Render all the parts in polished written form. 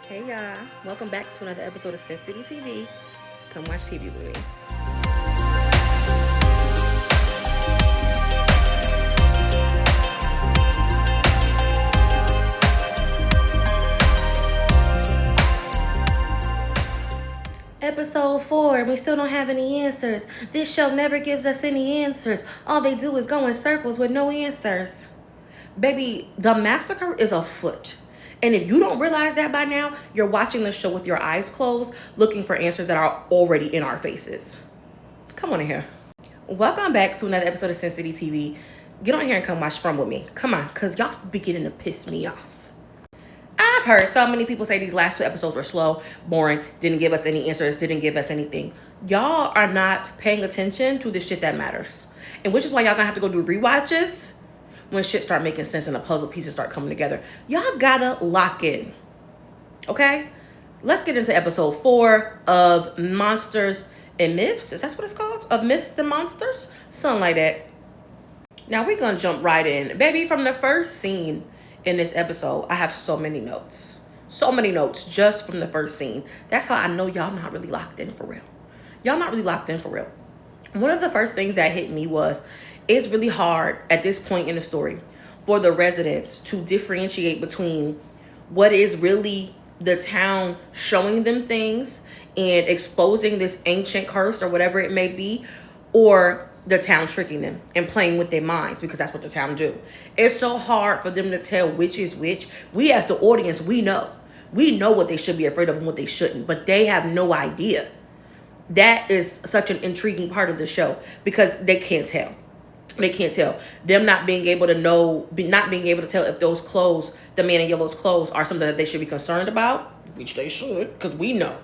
Hey y'all, welcome back to another episode of Sin City TV. Come watch TV with me. Episode 4, we still don't have any answers. This show never gives us any answers. All they do is go in circles with no answers. Baby, the massacre is afoot. And if you don't realize that by now, you're watching the show with your eyes closed, looking for answers that are already in our faces. Come on in here. Welcome back to another episode of Sin City TV. Get on here and come watch From with me. Come on, because y'all beginning to piss me off. I've heard so many people say these last 2 episodes were slow, boring, didn't give us any answers, didn't give us anything. Y'all are not paying attention to the shit that matters. And which is why y'all gonna have to go do rewatches when shit start making sense and the puzzle pieces start coming together. Y'all gotta lock in. Okay? Let's get into episode 4 of Monsters and Myths. Is that what it's called? Of Myths and Monsters? Something like that. Now we're gonna jump right in. Baby, from the first scene in this episode, I have so many notes. So many notes just from the first scene. That's how I know y'all not really locked in for real. Y'all not really locked in for real. One of the first things that hit me was it's really hard at this point in the story for the residents to differentiate between what is really the town showing them things and exposing this ancient curse or whatever it may be, or the town tricking them and playing with their minds, because that's what the town do. It's so hard for them to tell which is which. We as the audience, we know what they should be afraid of and what they shouldn't, but they have no idea. That is such an intriguing part of the show because they can't tell. They can't tell. Them not being able to know, not being able to tell if those clothes, the man in yellow's clothes, are something that they should be concerned about, which they should, because we know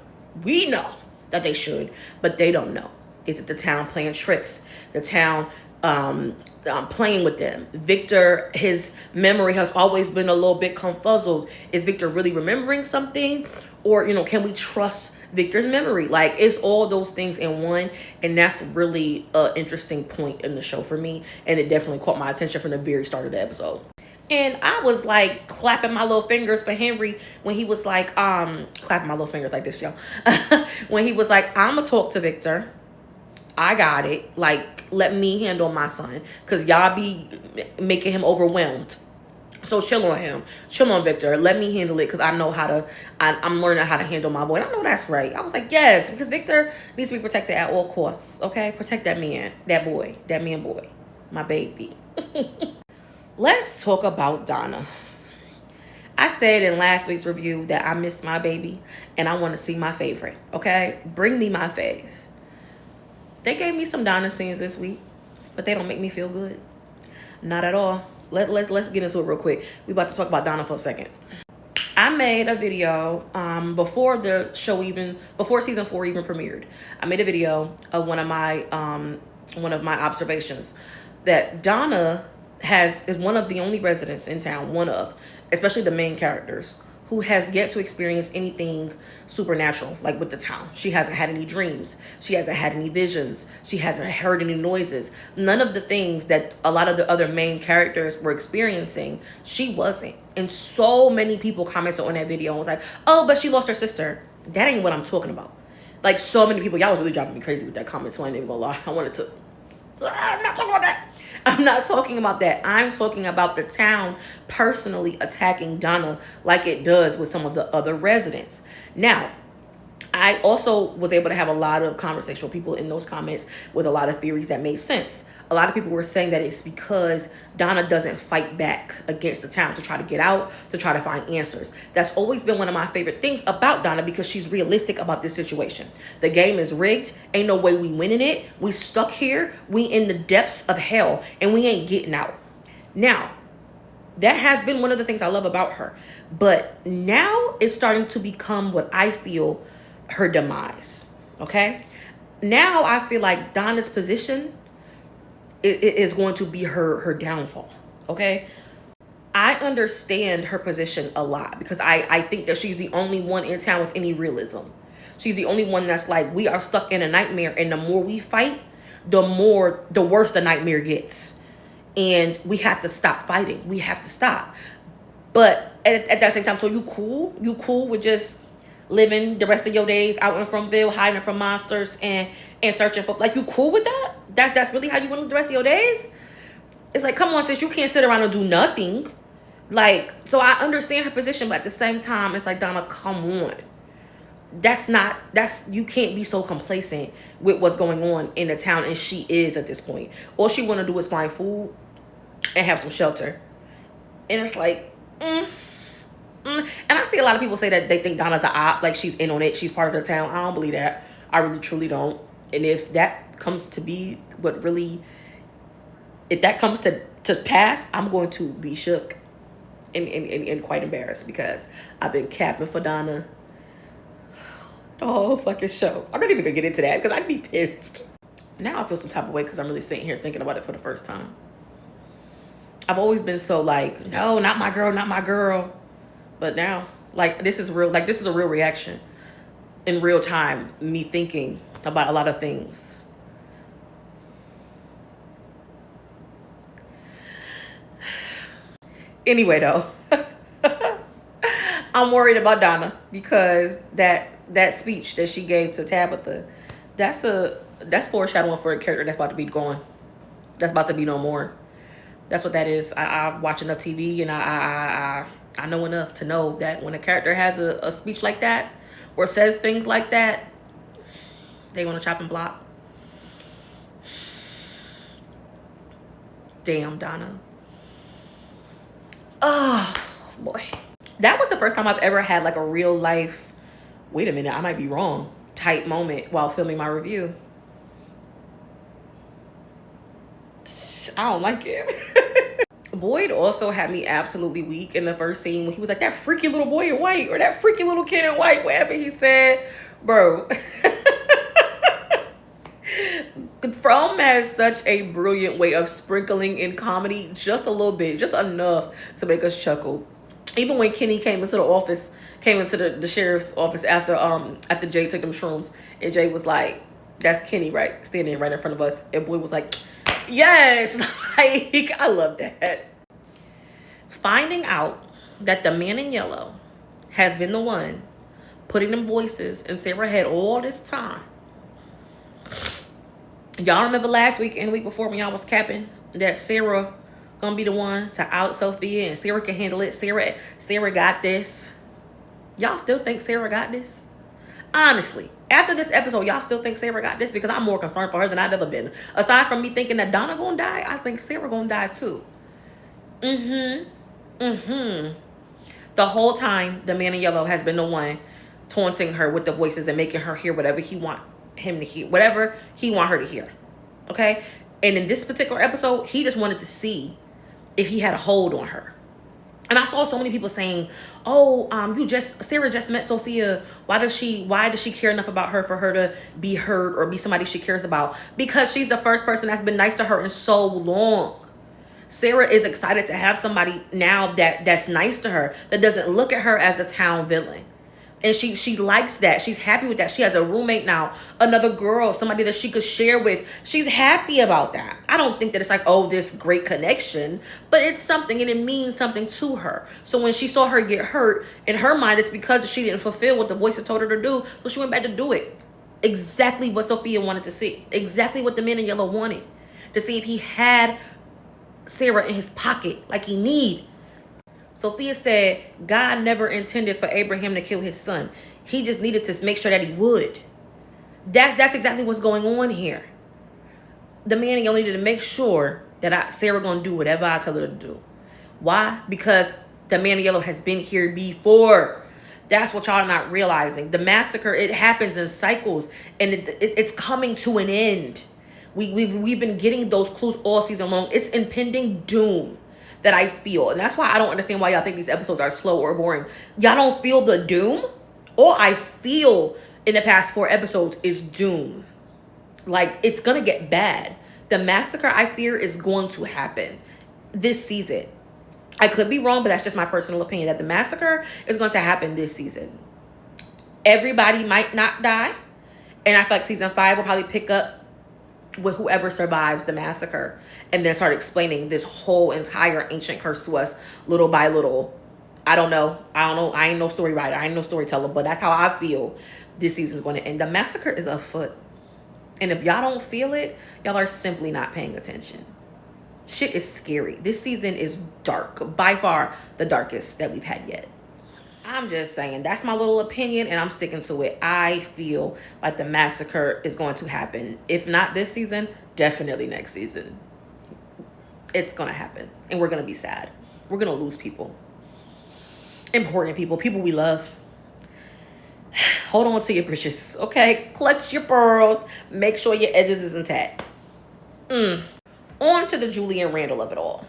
that they should, but they don't know. Is it the town playing tricks? The town playing with them? Victor, his memory has always been a little bit confuzzled. Is Victor really remembering something? Or, can we trust Victor's memory? Like, it's all those things in one. And that's really an interesting point in the show for me. And it definitely caught my attention from the very start of the episode. And I was like clapping my little fingers for Henry when he was like, clapping my little fingers like this, y'all. When he was like, I'm going to talk to Victor. I got it. Like, let me handle my son. Because y'all be making him overwhelmed. So chill on him. Chill on Victor. Let me handle it because I know how to, I'm learning how to handle my boy. And I know that's right. I was like, yes, because Victor needs to be protected at all costs. Okay? Protect that man, that boy, that man boy, my baby. Let's talk about Donna. I said in last week's review that I missed my baby and I want to see my favorite. Okay? Bring me my fave. They gave me some Donna scenes this week, but they don't make me feel good. Not at all. Let's get into it real quick. We about to talk about Donna for a second. I made a video before the show before season 4 even premiered. I made a video of one of my observations that Donna is one of the only residents in town, especially the main characters, who has yet to experience anything supernatural, like with the town. She hasn't had any dreams. She hasn't had any visions. She hasn't heard any noises. None of the things that a lot of the other main characters were experiencing, she wasn't. And so many people commented on that video and was like, oh, but she lost her sister. That ain't what I'm talking about. Like, so many people, y'all was really driving me crazy with that comment, so I ain't even gonna lie. I'm not talking about that. I'm not talking about that. I'm talking about the town personally attacking Donna like it does with some of the other residents. Now, I also was able to have a lot of conversation with people in those comments with a lot of theories that made sense. A lot of people were saying that it's because Donna doesn't fight back against the town to try to get out, to try to find answers. That's always been one of my favorite things about Donna because she's realistic about this situation. The game is rigged. Ain't no way we winning it. We stuck here. We in the depths of hell and we ain't getting out. Now, that has been one of the things I love about her. But now it's starting to become what I feel her demise. Okay? Now I feel like Donna's position is going to be her downfall. Okay? I understand her position a lot because I think that she's the only one in town with any realism. She's the only one that's like, we are stuck in a nightmare, and the more we fight, the worse the nightmare gets. And we have to stop fighting. We have to stop. But at that same time, so you cool? You cool with just living the rest of your days out in Fromville, hiding from monsters and searching for, like, you cool with that? That's really how you want to live the rest of your days? It's like, come on, sis, you can't sit around and do nothing. Like, so I understand her position, but at the same time, it's like, Donna, come on. You can't be so complacent with what's going on in the town, and she is at this point. All she want to do is find food and have some shelter. And it's like, and I see a lot of people say that they think Donna's an op, like she's in on it, she's part of the town. I don't believe that. I really truly don't. And if that comes to be if that comes to pass, I'm going to be shook and quite embarrassed, because I've been capping for Donna the whole fucking show. I'm not even gonna get into that because I'd be pissed. Now I feel some type of way because I'm really sitting here thinking about it for the first time. I've always been so like, no, not my girl, not my girl. But now, like, this is real. Like, this is a real reaction in real time. Me thinking about a lot of things. Anyway, though, I'm worried about Donna because that speech that she gave to Tabitha, that's foreshadowing for a character that's about to be gone. That's about to be no more. That's what that is. I watch enough TV, and I know enough to know that when a character has a speech like that or says things like that, they want to chop and block. Damn, Donna. Oh, boy. That was the first time I've ever had like a real life, wait a minute, I might be wrong, type moment while filming my review. I don't like it. Boyd also had me absolutely weak in the first scene when he was like, that freaky little boy in white, or that freaky little kid in white, whatever he said. Bro. From has such a brilliant way of sprinkling in comedy just a little bit, just enough to make us chuckle. Even when Kenny came into the sheriff's office after Jay took them shrooms, and Jay was like, that's Kenny, right? Standing right in front of us. And Boyd was like, yes. Like, I love that. Finding out that the man in yellow has been the one putting them voices in Sarah's head all this time. Y'all remember last week and the week before when y'all was capping that Sarah gonna be the one to out Sophia and Sarah can handle it. Sarah got this. Y'all still think Sarah got this? Honestly, after this episode, y'all still think Sarah got this? Because I'm more concerned for her than I've ever been. Aside from me thinking that Donna gonna die, I think Sarah gonna die too. The whole time, the man in yellow has been the one taunting her with the voices and making her hear whatever he want him to hear, whatever he want her to hear. Okay? And in this particular episode, he just wanted to see if he had a hold on her. And I saw so many people saying, oh, Sarah just met Sophia. Why does she care enough about her for her to be heard or be somebody she cares about? Because she's the first person that's been nice to her in so long. Sarah is excited to have somebody now that's nice to her, that doesn't look at her as the town villain. And she likes that. She's happy with that. She has a roommate now, another girl, somebody that she could share with. She's happy about that. I don't think that it's like, oh, this great connection, but it's something, and it means something to her. So when she saw her get hurt, in her mind, it's because she didn't fulfill what the voices told her to do. So she went back to do it. Exactly what Sophia wanted to see. Exactly what the man in yellow wanted. To see if he had Sarah in his pocket like he need. Sophia said God never intended for Abraham to kill his son. He just needed to make sure that he would. That's exactly what's going on here. The man in yellow needed to make sure that Sarah gonna do whatever I tell her to do. Why? Because the man in yellow has been here before. That's what y'all are not realizing. The massacre, it happens in cycles, and it's coming to an end. We've been getting those clues all season long. It's impending doom that I feel. And that's why I don't understand why y'all think these episodes are slow or boring. Y'all don't feel the doom? All I feel in the past 4 episodes is doom. Like, it's gonna get bad. The massacre, I fear, is going to happen this season. I could be wrong, but that's just my personal opinion, that the massacre is going to happen this season. Everybody might not die. And I feel like season 5 will probably pick up with whoever survives the massacre, and then start explaining this whole entire ancient curse to us little by little I don't know. I don't know. I ain't no story writer. I ain't no storyteller, but that's how I feel this season's going to end. The massacre is afoot. And if y'all don't feel it, y'all are simply not paying attention. Shit is scary. This season is dark. By far the darkest that we've had yet. I'm just saying, that's my little opinion, and I'm sticking to it. I feel like the massacre is going to happen. If not this season, definitely next season. It's going to happen, and we're going to be sad. We're going to lose people. Important people, people we love. Hold on to your britches, okay? Clutch your pearls. Make sure your edges is intact. On to the Julie and Randall of it all.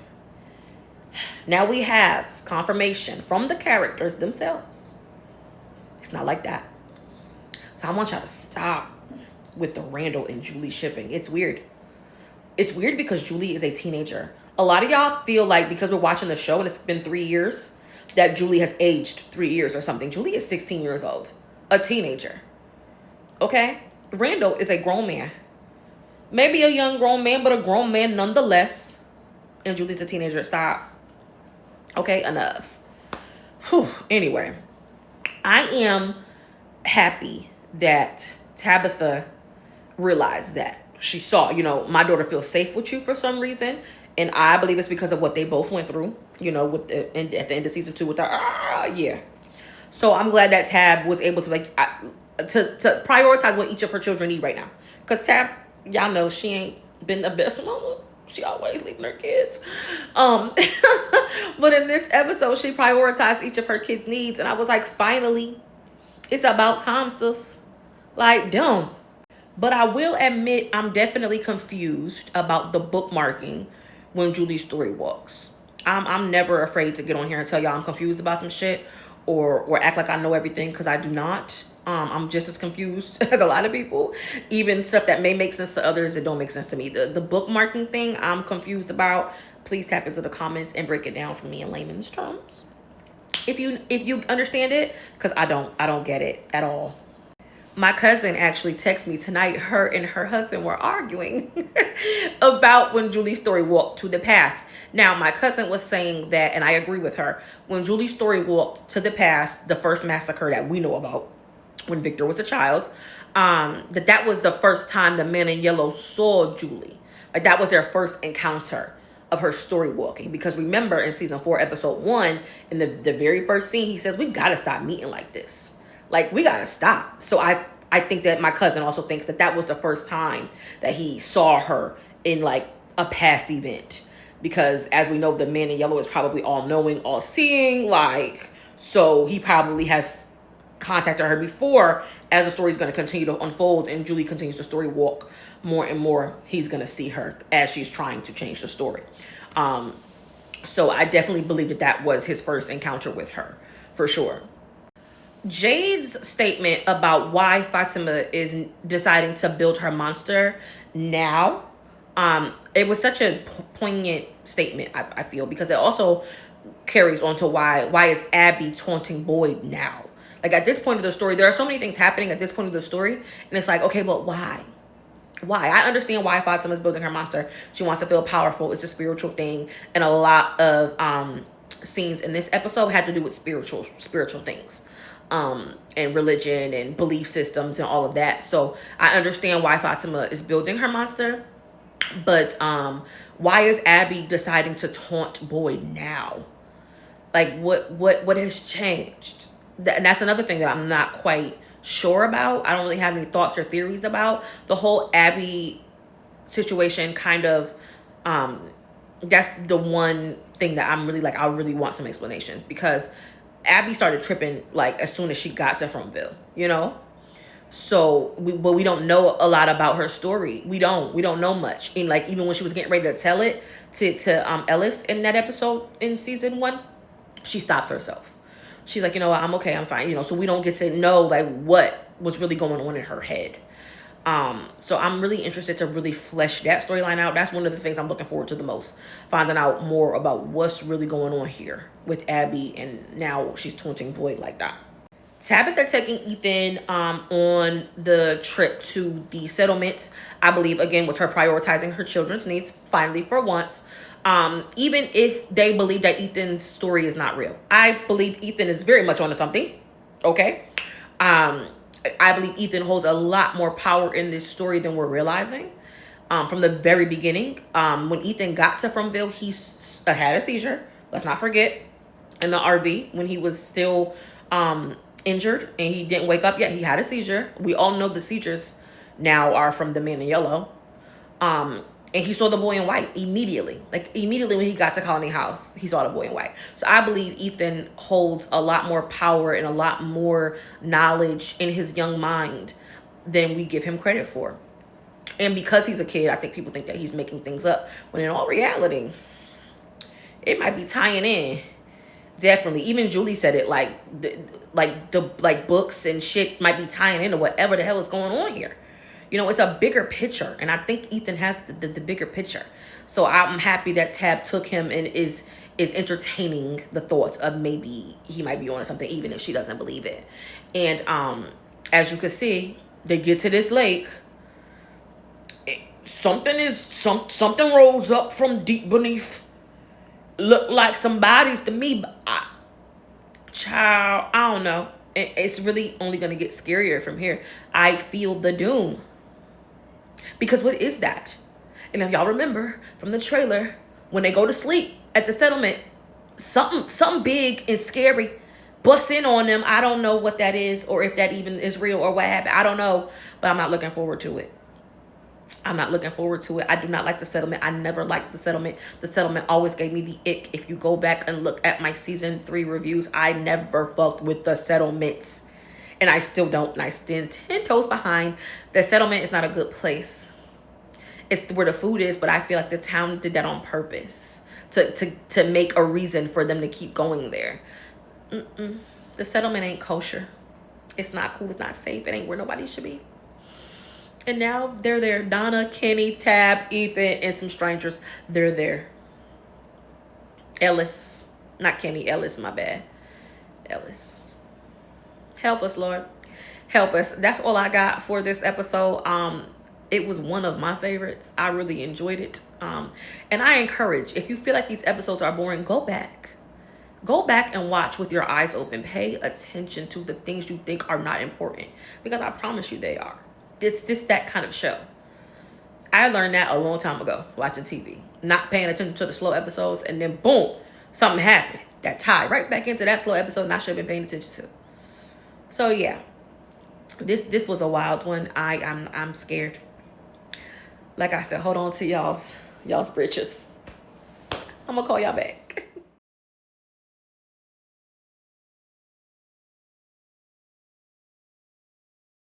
Now we have confirmation from the characters themselves. It's not like that. So I want y'all to stop with the Randall and Julie shipping. It's weird. It's weird because Julie is a teenager. A lot of y'all feel like because we're watching the show and it's been 3 years, that Julie has aged 3 years or something. Julie is 16 years old. A teenager. Okay? Randall is a grown man. Maybe a young grown man, but a grown man nonetheless. And Julie's a teenager. Stop. Okay, enough. Whew. Anyway, I am happy that Tabitha realized that. She saw, my daughter feels safe with you for some reason. And I believe it's because of what they both went through, at the end of season 2 with her. Yeah. So I'm glad that Tab was able to to prioritize what each of her children need right now. Because Tab, y'all know she ain't been the best mama. She always leaving her kids. But in this episode, she prioritized each of her kids' needs. And I was like, finally, it's about time, sis. Like, damn. But I will admit, I'm definitely confused about the bookmarking when Julie's story walks. I'm never afraid to get on here and tell y'all I'm confused about some shit or act like I know everything, because I do not. I'm just as confused as a lot of people. Even stuff that may make sense to others, it don't make sense to me. The bookmarking thing, I'm confused about. Please tap into the comments and break it down for me in layman's terms. If you understand it, because I don't get it at all. My cousin actually texted me tonight. Her and her husband were arguing about when Julie's story walked to the past. Now, my cousin was saying that, and I agree with her, when Julie's story walked to the past, the first massacre that we know about, when Victor was a child, that was the first time the man in yellow saw Julie. Like, that was their first encounter of her story walking. Because remember, in season 4, episode 1, in the very first scene, he says, we got to stop meeting like this. Like, we got to stop. So I think that my cousin also thinks that was the first time that he saw her in, like, a past event. Because, as we know, the man in yellow is probably all-knowing, all-seeing. Like, so he probably has contacted her before. As the story is going to continue to unfold and Julie continues to story walk more and more, he's going to see her as she's trying to change the story. So I definitely believe that was his first encounter with her, for sure. Jade's statement about why Fatima is deciding to build her monster now, it was such a poignant statement, I feel, because it also carries on to why is Abby taunting Boyd now? Like, at this point of the story, there are so many things happening at this point of the story, and it's like, okay, but why? Why? I understand why Fatima is building her monster. She wants to feel powerful. It's a spiritual thing, and a lot of scenes in this episode had to do with spiritual things. And religion and belief systems and all of that. So I understand why Fatima is building her monster. But why is Abby deciding to taunt Boyd now? Like, what has changed? And that's another thing that I'm not quite sure about. I don't really have any thoughts or theories about. The whole Abby situation kind of, that's the one thing that I'm really like, I really want some explanations, because Abby started tripping like as soon as she got to Fromville, So we don't know a lot about her story. We don't know much. And like, even when she was getting ready to tell it to Ellis in that episode in season 1, she stops herself. She's like, I'm okay, I'm fine. So we don't get to know like what was really going on in her head. So I'm really interested to really flesh that storyline out. That's one of the things I'm looking forward to the most. Finding out more about what's really going on here with Abby, and now she's taunting Boyd like that. Tabitha taking Ethan on the trip to the settlement, I believe, again, was her prioritizing her children's needs, finally, for once. Even if they believe that Ethan's story is not real, I believe Ethan is very much onto something. Okay. Um, I believe Ethan holds a lot more power in this story than we're realizing. From the very beginning, when Ethan got to Fromville, he had a seizure. Let's not forget, in the RV when he was still injured and he didn't wake up yet. He had a seizure. We all know the seizures now are from the man in yellow. And he saw the boy in white immediately. Like immediately when he got to Colony House, he saw the boy in white. So I believe Ethan holds a lot more power and a lot more knowledge in his young mind than we give him credit for. And because he's a kid, I think people think that he's making things up. When in all reality, it might be tying in. Definitely. Even Julie said it, like books and shit might be tying into whatever the hell is going on here. You know, it's a bigger picture, and I think Ethan has the bigger picture. So I'm happy that Tab took him and is entertaining the thoughts of maybe he might be on something, even if she doesn't believe it. And as you can see, they get to this lake. Something rolls up from deep beneath. Look like some bodies to me, but child, I don't know. It's really only gonna get scarier from here. I feel the doom. Because what is that? And if y'all remember from the trailer, when they go to sleep at the settlement, something big and scary busts in on them. I don't know what that is, or if that even is real, or what happened. I don't know, but I'm not looking forward to it. I'm not looking forward to it. I do not like the settlement. I never liked the settlement. The settlement always gave me the ick. If you go back and look at my season 3 reviews, I never fucked with the settlements. And I still don't. And I stand 10 toes behind. The settlement is not a good place. It's where the food is, but I feel like the town did that on purpose to make a reason for them to keep going there. The settlement ain't kosher. It's not cool. It's not safe. It ain't where nobody should be. And now they're there. Donna, Kenny, Tab, Ethan, and some strangers. They're there. Ellis. Not Kenny. Ellis, my bad. Ellis. Help us, Lord. Help us. That's all I got for this episode. It was one of my favorites. I really enjoyed it. And I encourage, if you feel like these episodes are boring, go back. Go back and watch with your eyes open. Pay attention to the things you think are not important. Because I promise you they are. It's that kind of show. I learned that a long time ago watching TV. Not paying attention to the slow episodes, and then boom, something happened that tied right back into that slow episode and I should have been paying attention to. So yeah, this was a wild one. I'm scared. Like I said, hold on to y'all's britches. I'm gonna call y'all back.